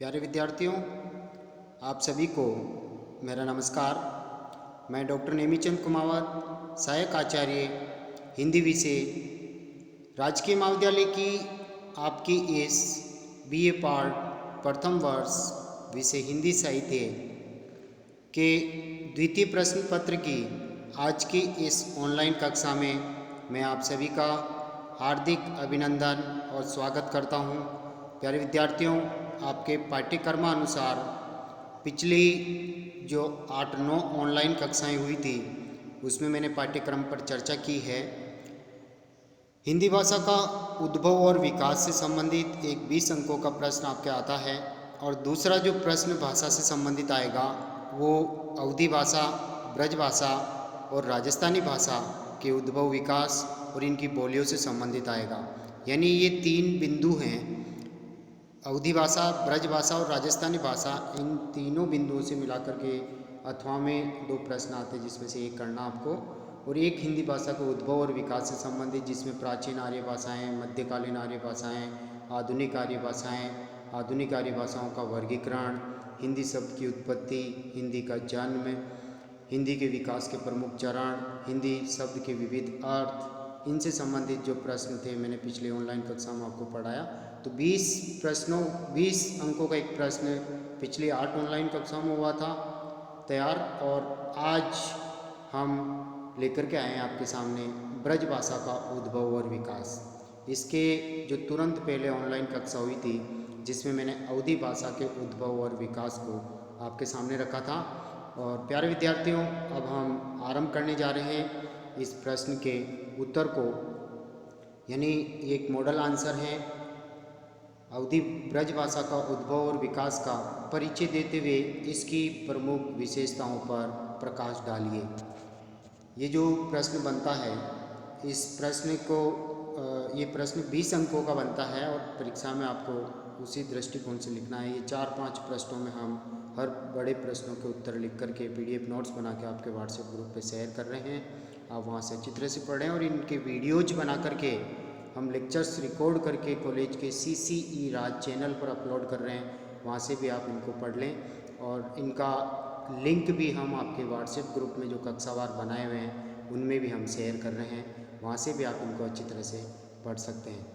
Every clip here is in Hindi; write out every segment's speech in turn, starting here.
प्यारे विद्यार्थियों, आप सभी को मेरा नमस्कार। मैं डॉक्टर नेमीचंद कुमावत, सहायक आचार्य हिंदी विषय, राजकीय महाविद्यालय की आपकी इस बीए पार्ट प्रथम वर्ष विषय हिंदी साहित्य के द्वितीय प्रश्न पत्र की आज की इस ऑनलाइन कक्षा में मैं आप सभी का हार्दिक अभिनंदन और स्वागत करता हूं। प्यारे विद्यार्थियों, आपके पाठ्यक्रमानुसार पिछली जो 8-9 ऑनलाइन कक्षाएं हुई थी उसमें मैंने पाठ्यक्रम पर चर्चा की है। हिंदी भाषा का उद्भव और विकास से संबंधित एक 20 अंकों का प्रश्न आपके आता है और दूसरा जो प्रश्न भाषा से संबंधित आएगा वो अवधी भाषा, ब्रज भाषा और राजस्थानी भाषा के उद्भव, विकास और इनकी बोलियों से संबंधित आएगा। यानी ये 3 बिंदु हैं, अवधी भाषा, ब्रज भाषा और राजस्थानी भाषा। इन तीनों बिंदुओं से मिलाकर के अथवा में 2 प्रश्न आते हैं, जिसमें से एक करना आपको, और एक हिंदी भाषा के उद्भव और विकास से संबंधित, जिसमें प्राचीन आर्य भाषाएं, मध्यकालीन आर्य भाषाएं, आधुनिक आर्य भाषाएं, आधुनिक आर्य भाषाओं का वर्गीकरण, हिंदी शब्द की उत्पत्ति, हिंदी का जन्म, हिंदी के विकास के प्रमुख चरण, हिंदी शब्द के विविध अर्थ, इनसे संबंधित जो प्रश्न थे मैंने पिछले ऑनलाइन कक्षा में आपको पढ़ाया। तो 20 अंकों का एक प्रश्न पिछली 8 ऑनलाइन कक्षाओं में हुआ था तैयार, और आज हम लेकर के आए हैं आपके सामने ब्रज भाषा का उद्भव और विकास। इसके जो तुरंत पहले ऑनलाइन कक्षा हुई थी जिसमें मैंने अवधी भाषा के उद्भव और विकास को आपके सामने रखा था। और प्यारे विद्यार्थियों, अब हम आरंभ करने जा रहे हैं इस प्रश्न के उत्तर को, यानी एक मॉडल आंसर है। अवधी ब्रज भाषा का उद्भव और विकास का परिचय देते हुए इसकी प्रमुख विशेषताओं पर प्रकाश डालिए। ये जो प्रश्न बनता है, इस प्रश्न को ये प्रश्न 20 अंकों का बनता है और परीक्षा में आपको उसी दृष्टिकोण से लिखना है। ये 4-5 प्रश्नों में हम हर बड़े प्रश्नों के उत्तर लिख करके PDF नोट्स बना के आपके व्हाट्सएप ग्रुप पे शेयर कर रहे हैं। आप वहाँ से अच्छी तरह से पढ़ें और इनके वीडियोज बना करके हम लेक्चर्स रिकॉर्ड करके कॉलेज के CCE राज चैनल पर अपलोड कर रहे हैं, वहाँ से भी आप इनको पढ़ लें। और इनका लिंक भी हम आपके व्हाट्सएप ग्रुप में जो कक्षावार बनाए हुए हैं उनमें भी हम शेयर कर रहे हैं, वहाँ से भी आप इनको अच्छी तरह से पढ़ सकते हैं।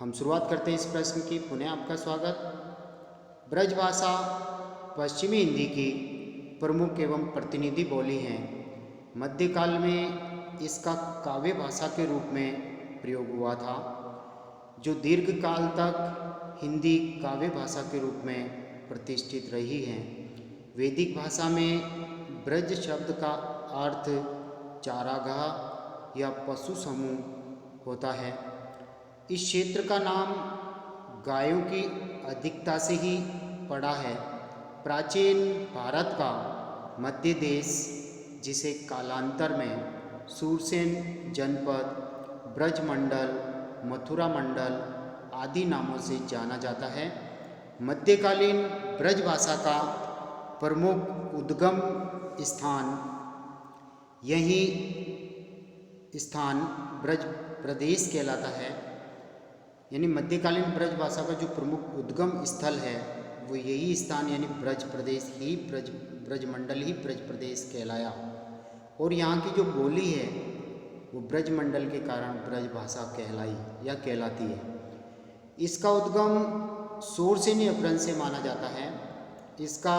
हम शुरुआत करते हैं इस प्रश्न की। पुनः आपका स्वागत। ब्रज भाषा पश्चिमी हिंदी की प्रमुख एवं प्रतिनिधि बोली है। मध्यकाल में इसका काव्य भाषा के रूप में प्रयोग हुआ था, जो दीर्घ काल तक हिंदी काव्य भाषा के रूप में प्रतिष्ठित रही है। वैदिक भाषा में ब्रज शब्द का अर्थ चारागाह या पशु समूह होता है। इस क्षेत्र का नाम गायों की अधिकता से ही पड़ा है। प्राचीन भारत का मध्य देश, जिसे कालांतर में सूरसेन जनपद, ब्रजमंडल, मथुरा मंडल आदि नामों से जाना जाता है। मध्यकालीन ब्रज भाषा का प्रमुख उद्गम स्थान, यही स्थान ब्रज प्रदेश कहलाता है। यानी मध्यकालीन ब्रज भाषा का जो प्रमुख उद्गम स्थल है वो यही स्थान, यानी ब्रज प्रदेश ही ब्रजमंडल ही ब्रज प्रदेश कहलाया। और यहाँ की जो बोली है वो ब्रजमंडल के कारण ब्रज भाषा कहलाई या कहलाती है। इसका उद्गम सूरसेनी अपभ्रंश से माना जाता है। इसका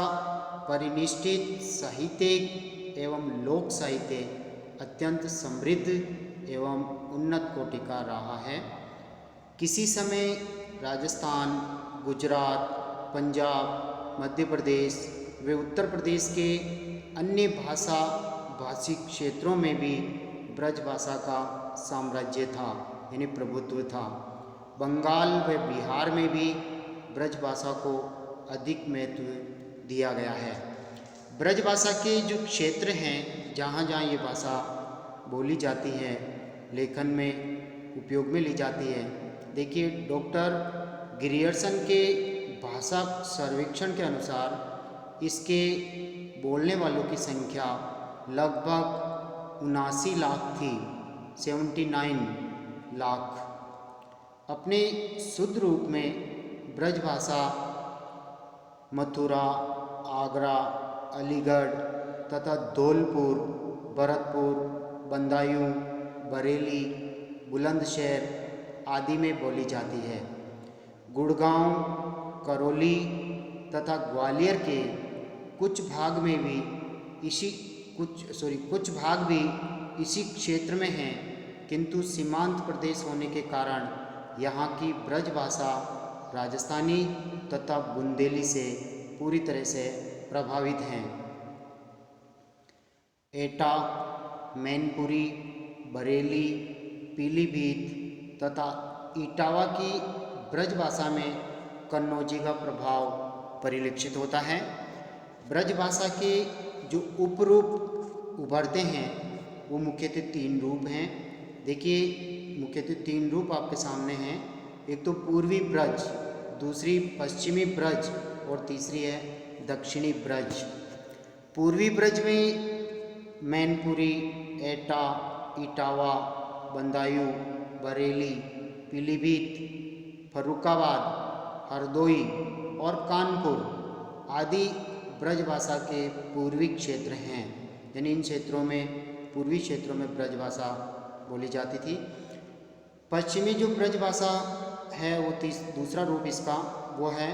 परिनिष्ठित साहित्यिक एवं लोक साहित्य अत्यंत समृद्ध एवं उन्नत कोटि का रहा है। किसी समय राजस्थान, गुजरात, पंजाब, मध्य प्रदेश व उत्तर प्रदेश के अन्य भाषी क्षेत्रों में भी ब्रज भाषा का साम्राज्य था, यानी प्रभुत्व था। बंगाल व बिहार में भी ब्रज भाषा को अधिक महत्व दिया गया है। ब्रज भाषा के जो क्षेत्र हैं जहाँ जहाँ ये भाषा बोली जाती है, लेखन में उपयोग में ली जाती है, देखिए डॉक्टर ग्रियर्सन के भाषा सर्वेक्षण के अनुसार इसके बोलने वालों की संख्या लगभग 79 लाख थी, 79 लाख। अपने शुद्ध रूप में ब्रजभाषा मथुरा, आगरा, अलीगढ़ तथा धौलपुर, भरतपुर, बदायूं, बरेली, बुलंदशहर आदि में बोली जाती है। गुड़गांव, करौली तथा ग्वालियर के कुछ भाग भी इसी क्षेत्र में हैं, किंतु सीमांत प्रदेश होने के कारण यहाँ की ब्रजभाषा राजस्थानी तथा बुंदेली से पूरी तरह से प्रभावित हैं। एटा, मैनपुरी, बरेली, पीलीभीत तथा इटावा की ब्रजभाषा में कन्नौजी का प्रभाव परिलक्षित होता है। ब्रजभाषा के जो उपरूप उभरते हैं वो मुख्यतः 3 रूप हैं। देखिए, मुख्यतः 3 रूप आपके सामने हैं। एक तो पूर्वी ब्रज, दूसरी पश्चिमी ब्रज और तीसरी है दक्षिणी ब्रज। पूर्वी ब्रज में मैनपुरी, एटा, इटावा, बदायूं, बरेली, पीलीभीत, फर्रुखाबाद, हरदोई और कानपुर आदि ब्रजभाषा के पूर्वी क्षेत्र हैं। यानी इन क्षेत्रों में, पूर्वी क्षेत्रों में ब्रजभाषा बोली जाती थी। पश्चिमी जो ब्रजभाषा है वो दूसरा रूप इसका वो है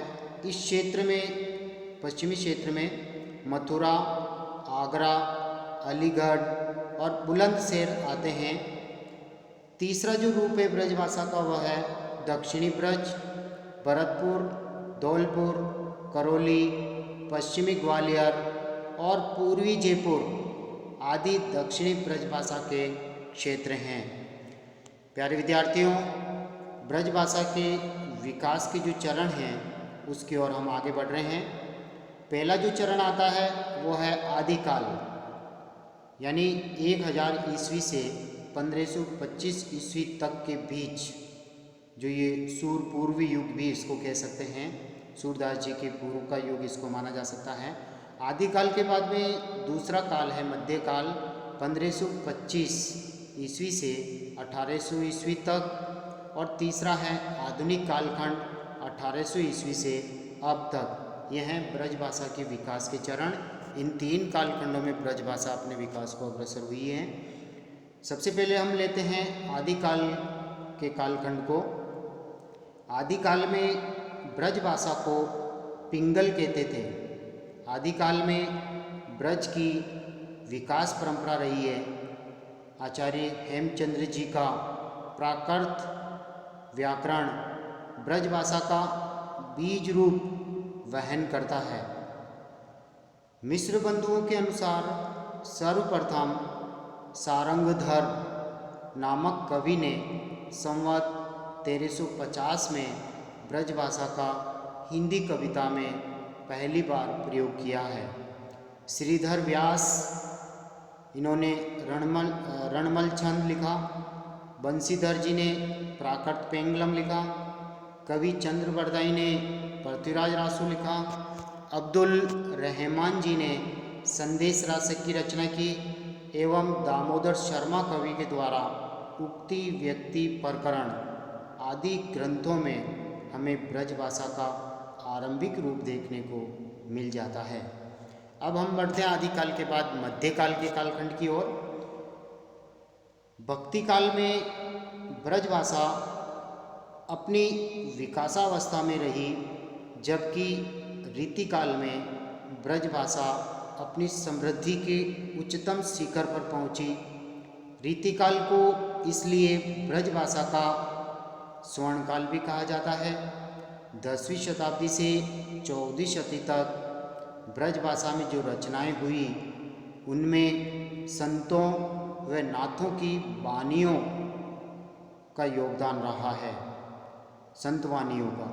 इस क्षेत्र में, पश्चिमी क्षेत्र में मथुरा, आगरा, अलीगढ़ और बुलंदशहर आते हैं। तीसरा जो रूप है ब्रजभाषा का वह है दक्षिणी ब्रज, भरतपुर, धौलपुर, करौली, पश्चिमी ग्वालियर और पूर्वी जयपुर आदि दक्षिणी ब्रजभाषा के क्षेत्र हैं। प्यारे विद्यार्थियों, ब्रजभाषा के विकास के जो चरण हैं उसकी ओर हम आगे बढ़ रहे हैं। पहला जो चरण आता है वो है आदिकाल, यानी 1000 ईस्वी से 1525 ईस्वी तक के बीच, जो ये सूरपूर्वी युग भी इसको कह सकते हैं, सूरदास जी के पूर्व का युग इसको माना जा सकता है। आदिकाल के बाद में दूसरा काल है मध्यकाल, 1525 ईस्वी से 1800 ईस्वी तक, और तीसरा है आधुनिक कालखंड 1800 ईस्वी से अब तक। यह है ब्रजभाषा के विकास के चरण। इन 3 कालखंडों में ब्रजभाषा अपने विकास को अग्रसर हुई है। सबसे पहले हम लेते हैं आदिकाल के कालखंड को। आदिकाल में ब्रजभाषा को पिंगल कहते थे। आदिकाल में ब्रज की विकास परंपरा रही है। आचार्य हेमचंद्र जी का प्राकृत व्याकरण ब्रजभाषा का बीज रूप वहन करता है। मिश्र बंधुओं के अनुसार सर्वप्रथम सारंगधर नामक कवि ने संवत 1350 में ब्रजभाषा का हिंदी कविता में पहली बार प्रयोग किया है। श्रीधर व्यास, इन्होंने रणमल छंद लिखा। बंशीधर जी ने प्राकृत पेंगलम लिखा। कवि चंद्रबरदाई ने पृथ्वीराज रासु लिखा। अब्दुल रहमान जी ने संदेश रासक की रचना की एवं दामोदर शर्मा कवि के द्वारा उक्ति, व्यक्ति, प्रकरण आदि ग्रंथों में हमें ब्रजभाषा का आरंभिक रूप देखने को मिल जाता है। अब हम बढ़ते हैं आदिकाल के बाद मध्यकाल के कालखंड की ओर। भक्ति काल में ब्रजभाषा अपनी विकासावस्था में रही, जबकि रीतिकाल में ब्रजभाषा अपनी समृद्धि के उच्चतम शिखर पर पहुंची। रीतिकाल को इसलिए ब्रजभाषा का स्वर्णकाल भी कहा जाता है। 10वीं शताब्दी से 14वीं शताब्दी तक ब्रजभाषा में जो रचनाएं हुई उनमें संतों व नाथों की वाणियों का योगदान रहा है। संत वाणियों का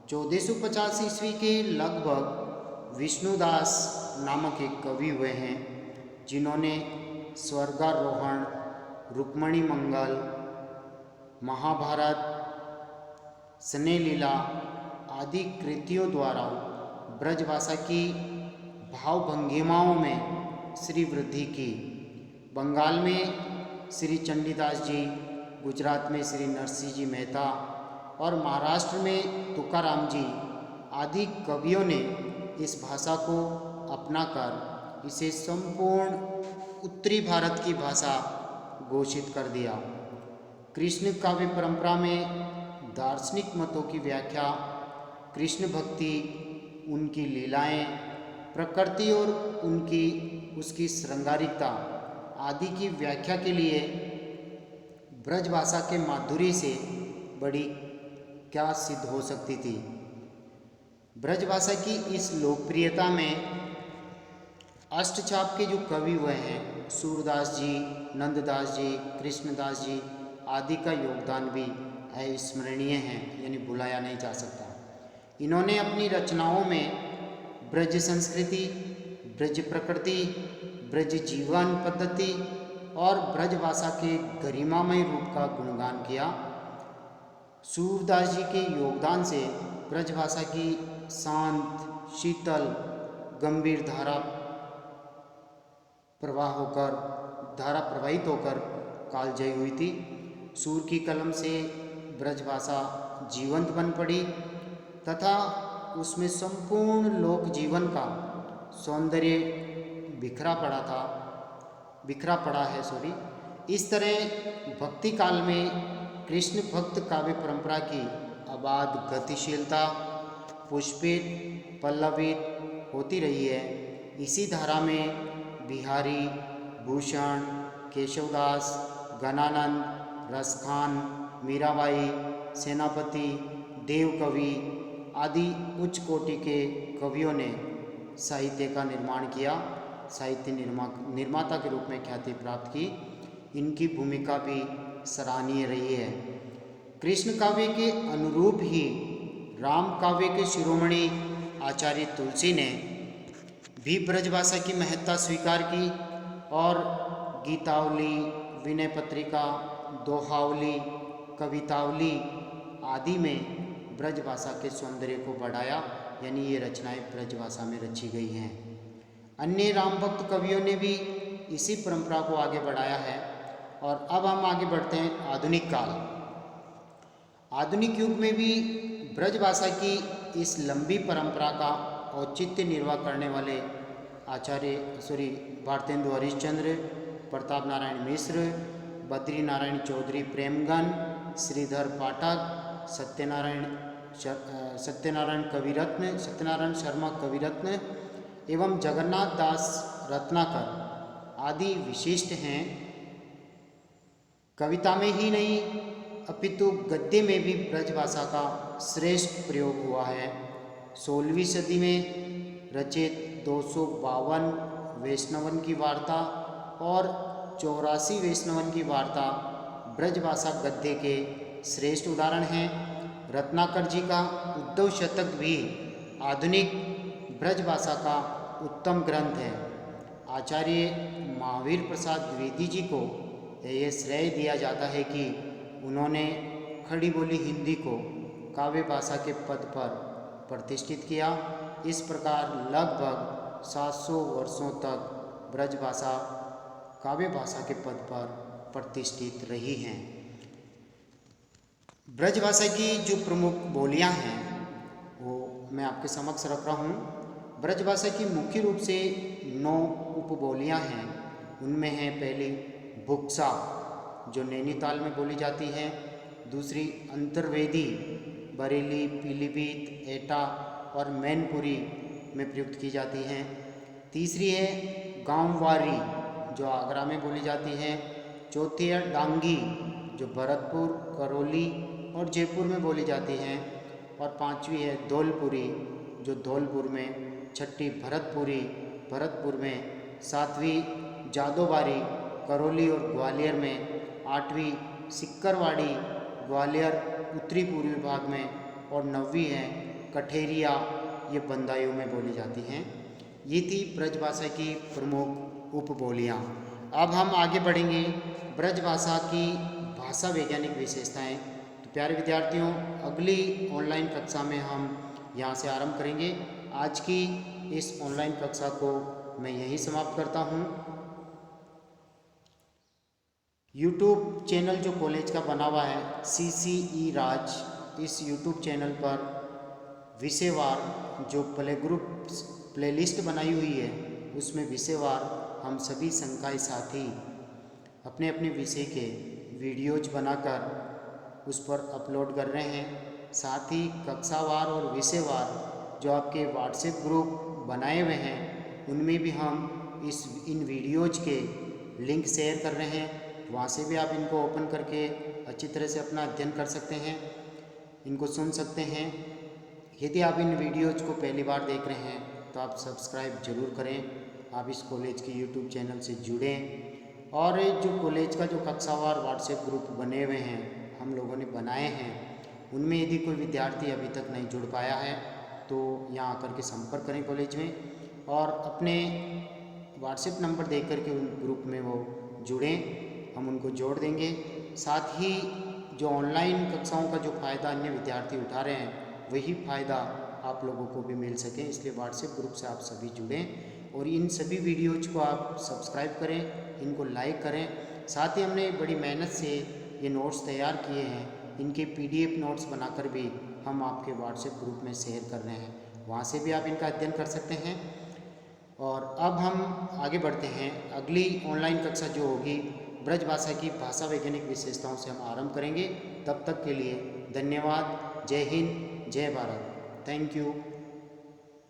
1450 ईस्वी के लगभग विष्णुदास नामक एक कवि हुए हैं, जिन्होंने स्वर्गारोहण, रुक्मणी मंगल, महाभारत, स्नेह लीला आदि कृतियों द्वारा ब्रजभाषा की भावभंगिमाओं में श्री वृद्धि की। बंगाल में श्री चंडीदास जी, गुजरात में श्री नरसिंह जी मेहता, और महाराष्ट्र में तुकाराम जी आदि कवियों ने इस भाषा को अपनाकर इसे संपूर्ण उत्तरी भारत की भाषा घोषित कर दिया। कृष्ण काव्य परंपरा में दार्शनिक मतों की व्याख्या, कृष्ण भक्ति, उनकी लीलाएं, प्रकृति और उसकी श्रृंगारिकता आदि की व्याख्या के लिए ब्रजभाषा के माधुर्य से बड़ी क्या सिद्ध हो सकती थी। ब्रजभाषा की इस लोकप्रियता में अष्टछाप के जो कवि हुए हैं, सूरदास जी, नंददास जी, कृष्णदास जी आदि का योगदान भी अविस्मरणीय है, यानी भुलाया नहीं जा सकता। इन्होंने अपनी रचनाओं में ब्रज संस्कृति, ब्रज प्रकृति, ब्रज जीवन पद्धति और ब्रज भाषा के गरिमामय रूप का गुणगान किया। सूरदास जी के योगदान से ब्रज भाषा की शांत, शीतल, गंभीर धारा प्रवाहित होकर कालजयी हुई थी। सूर की कलम से ब्रज भाषा जीवंत बन पड़ी तथा उसमें संपूर्ण लोक जीवन का सौंदर्य बिखरा पड़ा है। इस तरह भक्ति काल में कृष्ण भक्त काव्य परंपरा की अबाध गतिशीलता पुष्पित पल्लवित होती रही है। इसी धारा में बिहारी, भूषण, केशवदास, गणानंद, रसखान, मीराबाई, सेनापति, देवकवि आदि उच्च कोटि के कवियों ने साहित्य का निर्माण किया, साहित्य निर्माता के रूप में ख्याति प्राप्त की। इनकी भूमिका भी सराहनीय रही है। कृष्ण काव्य के अनुरूप ही राम काव्य के शिरोमणि आचार्य तुलसी ने भी ब्रजभाषा की महत्ता स्वीकार की और गीतावली, विनय पत्रिका, दोहावली, कवितावली आदि में ब्रजभाषा के सौंदर्य को बढ़ाया, यानी ये रचनाएं ब्रजभाषा में रची गई हैं। अन्य राम भक्त कवियों ने भी इसी परंपरा को आगे बढ़ाया है। और अब हम आगे बढ़ते हैं आधुनिक काल। आधुनिक युग में भी ब्रजभाषा की इस लंबी परंपरा का औचित्य निर्वाह करने वाले भारतेंदु हरिश्चंद्र, प्रताप नारायण मिश्र, बद्री नारायण चौधरी प्रेमगन, श्रीधर पाठक, सत्यनारायण शर्मा कविरत्न एवं जगन्नाथ दास रत्नाकर आदि विशिष्ट हैं। कविता में ही नहीं अपितु गद्य में भी ब्रजभाषा का श्रेष्ठ प्रयोग हुआ है। 16वीं सदी में रचित 252 वैष्णवन की वार्ता और 84 वैष्णवन की वार्ता ब्रजभाषा गद्य के श्रेष्ठ उदाहरण हैं। रत्नाकर जी का उद्धव शतक भी आधुनिक ब्रजभाषा का उत्तम ग्रंथ है। आचार्य महावीर प्रसाद द्विवेदी जी को यह श्रेय दिया जाता है कि उन्होंने खड़ी बोली हिंदी को काव्य भाषा के पद पर प्रतिष्ठित किया। इस प्रकार लगभग 700 वर्षों तक ब्रजभाषा काव्य भाषा के पद पर प्रतिष्ठित रही हैं। ब्रजभाषा की जो प्रमुख बोलियां हैं वो मैं आपके समक्ष रख रहा हूँ। ब्रजभाषा की मुख्य रूप से 9 उपबोलियां हैं। उनमें है पहली बुक्सा जो नैनीताल में बोली जाती है, दूसरी अंतर्वेदी बरेली, पीलीभीत, एटा और मैनपुरी में प्रयुक्त की जाती हैं। तीसरी है गांववारी जो आगरा में बोली जाती है। चौथी है डांगी जो भरतपुर, करौली और जयपुर में बोली जाती हैं। और पांचवी है धौलपुरी जो धौलपुर में, छठी भरतपुर में, सातवीं जादोबारी करौली और ग्वालियर में, आठवीं सिक्करवाड़ी ग्वालियर उत्तरी पूर्वी भाग में और 9वीं है कठेरिया, ये बंदायूं में बोली जाती हैं। ये थी ब्रजभाषा की प्रमुख उपबोलियाँ। अब हम आगे बढ़ेंगे ब्रजभाषा की भाषा वैज्ञानिक विशेषताएं। तो प्यारे विद्यार्थियों, अगली ऑनलाइन कक्षा में हम यहाँ से आरंभ करेंगे। आज की इस ऑनलाइन कक्षा को मैं यहीं समाप्त करता हूँ। यूट्यूब चैनल जो कॉलेज का बना हुआ है CCE राज, इस YouTube चैनल पर विषयवार जो प्लेलिस्ट बनाई हुई है उसमें विषयवार हम सभी संकाय साथी अपने अपने विषय के वीडियोज बनाकर उस पर अपलोड कर रहे हैं। साथ ही कक्षावार और विषयवार जो आपके व्हाट्सएप ग्रुप बनाए हुए हैं उनमें भी हम इन वीडियोज के लिंक शेयर कर रहे हैं। वहाँ से भी आप इनको ओपन करके अच्छी तरह से अपना अध्ययन कर सकते हैं, इनको सुन सकते हैं। यदि आप इन वीडियोज को पहली बार देख रहे हैं तो आप सब्सक्राइब ज़रूर करें। आप इस कॉलेज के यूट्यूब चैनल से जुड़ें और जो कॉलेज का जो कक्षावार व्हाट्सएप ग्रुप बने हुए हैं हम लोगों ने बनाए हैं उनमें यदि कोई विद्यार्थी अभी तक नहीं जुड़ पाया है तो यहाँ आकर के संपर्क करें कॉलेज में और अपने व्हाट्सएप नंबर दे करके उन ग्रुप में वो जुड़ें, हम उनको जोड़ देंगे। साथ ही जो ऑनलाइन कक्षाओं का जो फ़ायदा अन्य विद्यार्थी उठा रहे हैं वही फ़ायदा आप लोगों को भी मिल सके, इसलिए व्हाट्सएप ग्रुप से आप सभी जुड़ें और इन सभी वीडियोज़ को आप सब्सक्राइब करें, इनको लाइक करें। साथ ही हमने बड़ी मेहनत से ये नोट्स तैयार किए हैं, इनके PDF नोट्स बनाकर भी हम आपके व्हाट्सएप ग्रुप में शेयर कर रहे हैं, वहाँ से भी आप इनका अध्ययन कर सकते हैं। और अब हम आगे बढ़ते हैं, अगली ऑनलाइन कक्षा जो होगी ब्रज भाषा की भाषा वैज्ञानिक विशेषताओं से हम आरंभ करेंगे। तब तक के लिए धन्यवाद। जय हिंद, जय भारत। Thank you.